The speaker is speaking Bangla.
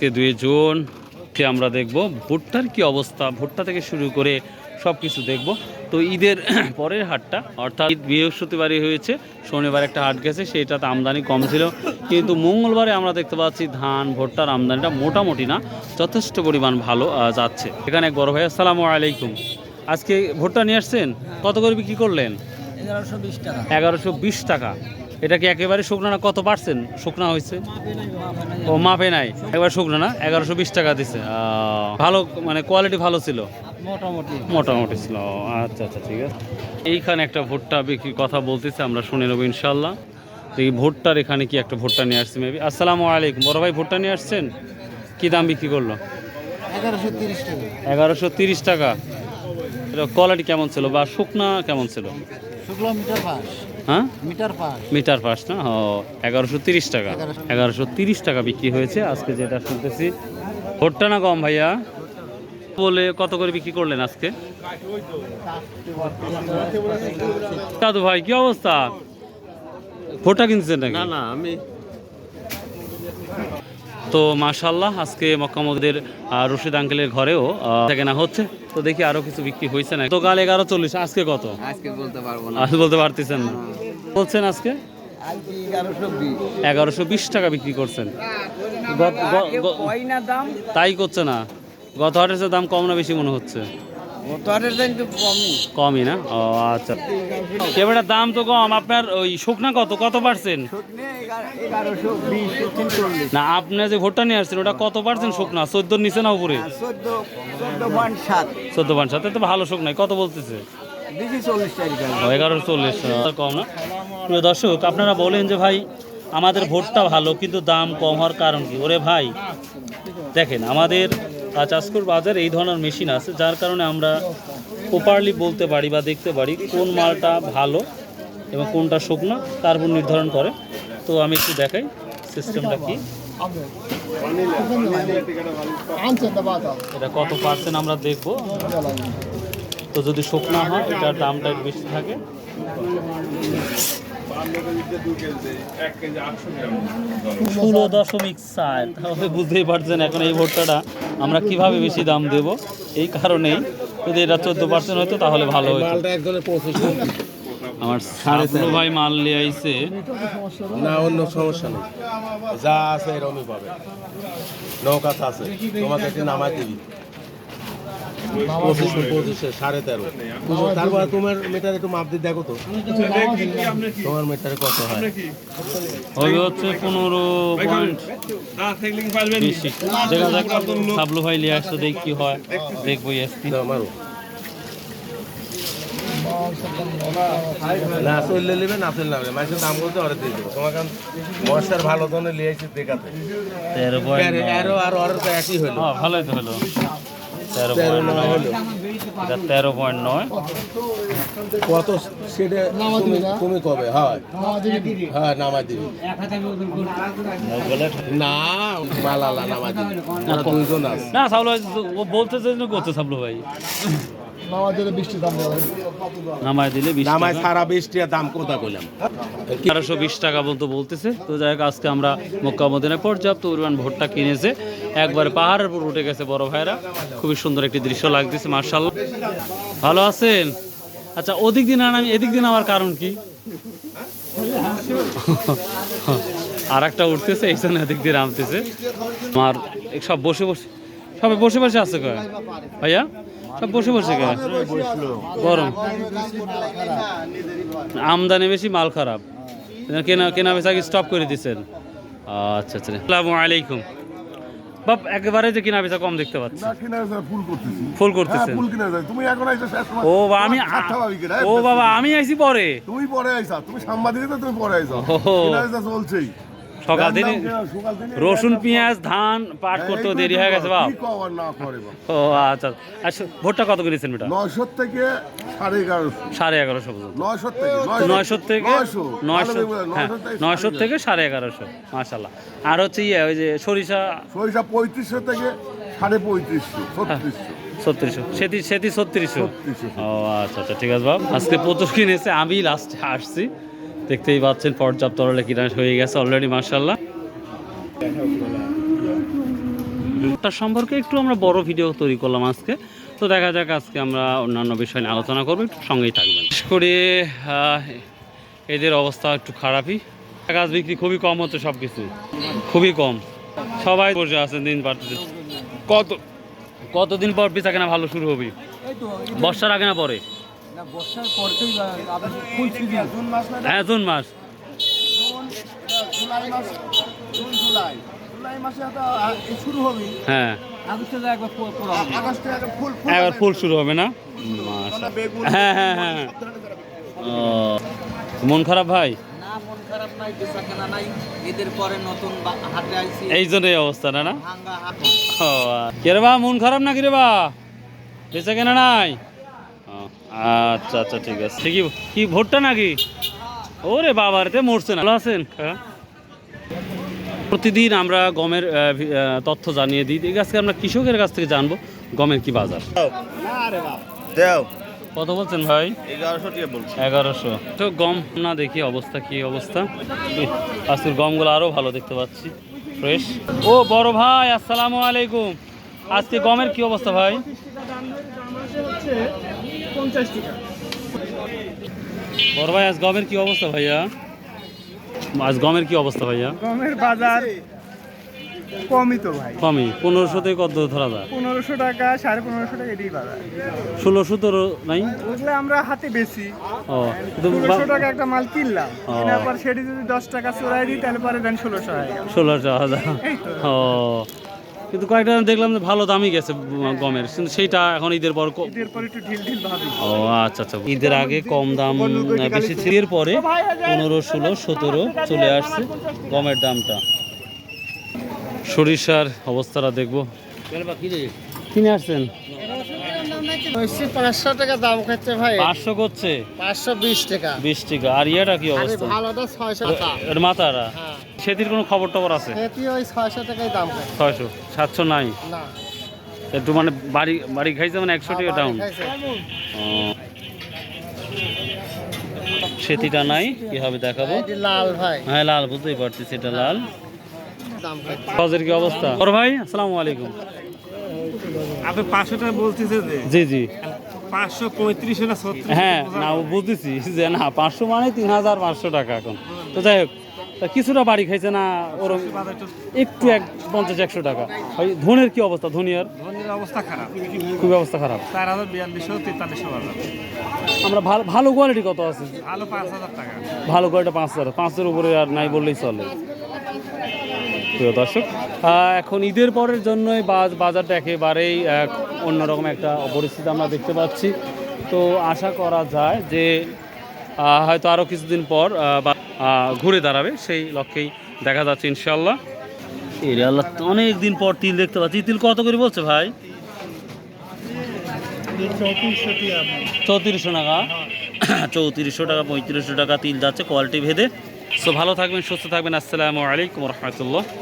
2 জুন আমরা দেখব ভুট্টার কি অবস্থা, ভুট্টা থেকে শুরু করে সব কিছু দেখব। তো ঈদের পরের হাটটা অর্থাৎ ঈদ বৃহস্পতিবারই হয়েছে, শনিবার একটা হাট গেছে, সেইটাতে আমদানি কম ছিল, কিন্তু মঙ্গলবারে আমরা দেখতে পাচ্ছি ধান ভুট্টার আমদানিটা মোটামুটি না যথেষ্ট পরিমাণ ভালো যাচ্ছে। এখানে এক বড় ভাই, আসসালামু আলাইকুম। আজকে ভুট্টা নিয়ে আসছেন, কত করে বিক্রি করলেন? 1120 টাকা। 1120 টাকা। এটা কি একেবারে শুকনো না, কত পার্সেন্ট শুকনা হয়েছে? ও মাপে নাই, একবার শুকনো না, 1120 টাকা দিছে। ভালো, মানে কোয়ালিটি ভালো ছিল, মোটামুটি ছিল। আচ্ছা আচ্ছা, ঠিক আছে। এইখানে একটা ভুট্টা বিক্রির কথা বলতেছে, আমরা শুনে নেবো ইনশাল্লাহ। তো এই ভুট্টার এখানে কি একটা ভুট্টা নিয়ে আসছে মেবি। আসসালামু আলাইকুম, বড় ভাই ভুট্টা নিয়ে আসছেন, কি দাম বিক্রি করলো? 1130 টাকা। 1130 টাকা। এটা কোয়ালিটি কেমন ছিল বা শুকনা কেমন ছিল? শুকনো মিটার পাস। হ্যাঁ, মিটার পাস পাস। না। ও, 1130 টাকা। 1130 টাকা বিক্রি হয়েছে আজকে, যেটা শুনতেছি। ভুট্টা না কম ভাইয়া বলে কত করে বিক্রি করলেন আজকে? দাদু ভাই কি অবস্থা, ভুট্টা কিনছেন নাকি? না আমি তো মাশাল্লাহ, আজকে মক্কা মসজিদের রশিদ আঙ্কেলের ঘরেও কেনা হচ্ছে। তো দেখি আরো কিছু বিক্রি হয়েছে না। তো কাল 1140, আজকে কত? আজকে বলতে পারবো না। আজকে বলতে পারতেছেন না, বলছেন আজকে 1120 টাকা বিক্রি করছেন। তাই করছে না, গত হাটের দাম কম না বেশি মনে হচ্ছে? কমই না। ও আচ্ছা, এবারে দাম তো কম। আপনার ওই শুকনা কত পার্সেন্ট? না, আপনি যে ভুট্টা নিয়ে আসছেন ওটা কত পার্সেন্ট শুকনা? 14 নিচে না উপরে? 14.7। তো ভালো শুকনাই। কত বলতেছে? 1140 কম না। প্রিয় দর্শক, আপনারা বলেন যে ভাই আমাদের ভুট্টা ভালো কিন্তু দাম কম হওয়ার কারণ কি? ওরে ভাই দেখেন, আমাদের চাষকুর বাজার এই ধরনের মেশিন আছে, যার কারণে আমরা প্রপারলি বলতে পারি বা দেখতে পারি কোন মালটা ভালো এবং কোনটা শুকনো, তার উপর নির্ধারণ করে। তো আমি একটু দেখাই সিস্টেমটা কি। এটা কত পার্সেন্ট আমরা দেখবো। তো যদি শুকনা হয় এটার দামটা একটু বেশি থাকে। 16.4। তাহলে বুঝতেই পারছেন এখন এই ভুট্টাটা আমরা কিভাবে বেশি দাম দেব। এই কারণেই যদি এটা 14% হতো তাহলে ভালো হতো। আমার সাড়ে ভাই মাল নিয়ে আইছে না, অন্য সমস্যা নেই, যা আছে এরকমই পাবে। নৌকা আছে, তোমাকে একটু নামাই দিবি 25 13.5। তারপর তোমার মিটার একটু মাপ দিয়ে দেখো তো, তোমার মিটারে কত হয়? হবে হচ্ছে 15 পয়েন্ট বেশি। দেখা যাক, সাবলু ভাই নিয়ে আসতে দেখি কি হয়, দেখবো। আমারও না চললে নেবে, না চললে নেবে, মানুষের দাম বলতে অর্ডার দিয়ে দেবো তোমাকে। মশার ভালো ধরনের নিয়ে আসছি দেখাতে। 13 পয়েন্ট আর অর্ডার তো একই হলো। ভালোই তো হলো। 13.9। কত সেটা তুমি কবে হয়? হ্যাঁ, নামাই দিবি না, মালালা নামাই দিবি। দুইজন আছে না, সাবলু ভাই ও বলতেছে করতে, সাবলু ভাই নামাই দিলে 20 নামাই টাকা। সারা 20 টাকা দাম কোথা করলাম? 1120 টাকা বলতেছে। তো যাই হোক, আজকে আমরা মক্কা মদিনায় পর্যাপ্ত পরিমাণ ভুট্টা কিনেছে, একবারে পাহাড়ের উপর উঠে গেছে বড় ভাইরা। খুবই সুন্দর একটি দৃশ্য লাগতেছে, মার্শাল্লাহ। ভালো আছেন? আচ্ছা, ওদিক দিন আর আমি এদিক দিন আমার কারণ কি? আর একটা উঠতেছে, এই জন্য এদিক দিয়ে নামতেছে। আমার সব বসে সবাই বসে আছে কয় ভাইয়া, সব বসে গরম, আমদানি বেশি, মাল খারাপ, কেনা বেচা কি স্টপ করে দিচ্ছেন? আচ্ছা আচ্ছা, আসসালামু আলাইকুম। বাপ, একেবারে যে কেনা বেচা কম দেখতে পাচ্ছি। ফুল করতেছেন? ও বাবা, আমি আইছি পরে। তুমি পরে আইসা, তুমি সাংবাদিক, তুমি পরে আইসা। চলছেই সকাল দিনে রসুন পেঁয়াজ ধান পাট করতে দেরি হয়ে গেছে বাপ। ও আচ্ছা আচ্ছা, ভোটটা কত করেছেন বেটা? 900 থেকে 1150। 1150 পর্যন্ত। 900 থেকে 900 থেকে 1150। মাশাআল্লাহ। আর হচ্ছে ওই যে সরিষা 3500 থেকে 3550, 3600। সেটি 3600। ও আচ্ছা আচ্ছা, ঠিক আছে বাপ। আজকে প্রচুর কিনেছে, আমি লাস্টে আসছি। দেখতেই পাচ্ছেন পর্যাপ্ত কিনা হয়ে গেছে অলরেডি, মাশাআল্লাহ। ভুট্টা সম্পর্কে একটু আমরা বড় ভিডিও তৈরি করলাম আজকে। তো দেখা যাক আজকে আমরা অন্যান্য বিষয় নিয়ে আলোচনা করবো, একটু সঙ্গেই থাকবেন। বিশেষ করে এদের অবস্থা একটু খারাপই, গাছ বিক্রি খুবই কম হচ্ছে, সব কিছু খুবই কম, সবাই বসে আছেন দিন পারতেছে। কতদিন পর পিছা কেনা ভালো শুরু হবে? বর্ষার আগে না পরে? বর্ষার পর থেকে ফুল জুন মাস না, হ্যাঁ জুন মাস। জুলাই মাস, জুলাই মাসে শুরু হবে। হ্যাঁ আগস্টে একবার আগস্টে ফুল একবার ফুল শুরু হবে না? হ্যাঁ হ্যাঁ হ্যাঁ। ও, মন খারাপ ভাই? না মন খারাপ নাই, বেচা কেনা নাই, ঈদের পরে নতুন হাটে আইছি, এই জন্য এই অবস্থা না? ভাঙ্গা হাট। ও কে রে বা, মন খারাপ নাকি রে বা? বেচা কেনা নাই? ও, আচ্ছা আচ্ছা ঠিক আছে। ঠিকই কি ভোটটা নাকি? ওরে বাবা রে, মরছে না? ভালো আছেন? প্রতিদিন আমরা গমের তথ্য জানিয়ে দিই। এই আজকে আমরা কৃষকের কাছ থেকে জানবো গমের কি বাজার। কত বলছেন ভাই? 1100 টাকা বলছি। 1100। তো গম না দেখি অবস্থা কি অবস্থা। আজকের গমগুলো আরো ভালো দেখতে পাচ্ছি, ফ্রেশ। ও বড় ভাই, আসসালামু আলাইকুম। আজকে গমের কি অবস্থা ভাই? বড় ভাই, আজ গমের কি অবস্থা ভাইয়া? আজ গমের কি অবস্থা ভাইয়া? গমের বাজার কমই তো ভাই, কমই। 1500 থেকে কত ধরা যায়? 1500 টাকা 1550 টাকা এটাই বাজার। 16-17 নাই? ওগুলো আমরা হাতে বেশি ও কিন্তু 1600 টাকা একটা মাল কিনলাম, ও। কেনার পর সেটি যদি 10 টাকা চড়াই দিই তাহলে পরে দেন 1600 হয়ে গেল। 16,000। ও কিন্তু কয়েকটা দেখলাম যে ভালো দামই গেছে গমের, কিন্তু সেইটা এখন ঈদের পর ঈদের পর একটু ঢিল ঢিল ভাবি। ও আচ্ছা আচ্ছা, ঈদের আগে কম দাম বেশি ছিল, এর পরে 15, 16, 17 চলে আসছে গমের দামটা। সরিষার অবস্থাটা দেখবো। কিনে আসছেন? 500 টাকা দাম খাচ্ছে ভাই, 500 করছে, 520 টাকা। 20 টাকা। আর ইয়াটা কি অবস্থা? ভালোটা 600 টাকা। এর মাথারা সেতির কোনো খবর টবর আছে? সেটি ওই 600 টাকাই দাম খাচ্ছে। 600, 700 নাই? না একটু মানে বাড়ি বাড়ি খাইছে মানে 100 টাকা ডাউন। সেতিটা নাই, কি হবে দেখাবো। লাল ভাই হ্যাঁ লাল, বুঝতেই পারছি সেটা লাল। দাম খাচ্ছে। হজের কি অবস্থা? বড় ভাই আসসালামু আলাইকুম। আপনি 500 টাকা বলতেছে যে জি জি 535 না 36। হ্যাঁ না বুঝতেছি যে না 500 মানে 3500 টাকা এখন। তো যাই হোক, তা কিছুটা বাড়ি খাইছে না ওরকম একটু 50-100 টাকা। ওই ধনের কি অবস্থা? ধনিয়ার ধনের অবস্থা খারাপ, খুবই অবস্থা খারাপ। 4200-4300 বাজার। আমরা ভালো ভালো কোয়ালিটি কত আছে? ভালো 5000 টাকা। ভালো কোয়ালিটি 5000, 500-এর উপরে আর নাই বললেই চলে। প্রিয় দর্শক, এখন ঈদের পরের জন্যই বাজারটা একেবারেই অন্যরকম একটা পরিস্থিতি আমরা দেখতে পাচ্ছি। তো আশা করা যায় যে হয়তো আরও কিছুদিন পর ঘুরে দাঁড়াবে, সেই লক্ষ্যেই দেখা যাচ্ছে ইনশাল্লাহ। এর আল্লাহ, অনেক দিন পর তিল দেখতে পাচ্ছি। তিল কত করে বলছে ভাই? 3400 টাকা। 3400 টাকা, 3500 টাকা তিল যাচ্ছে কোয়ালিটি ভেদে। সো ভালো থাকবেন, সুস্থ থাকবেন। আসসালামু আলাইকুম রহমতুল্লাহ।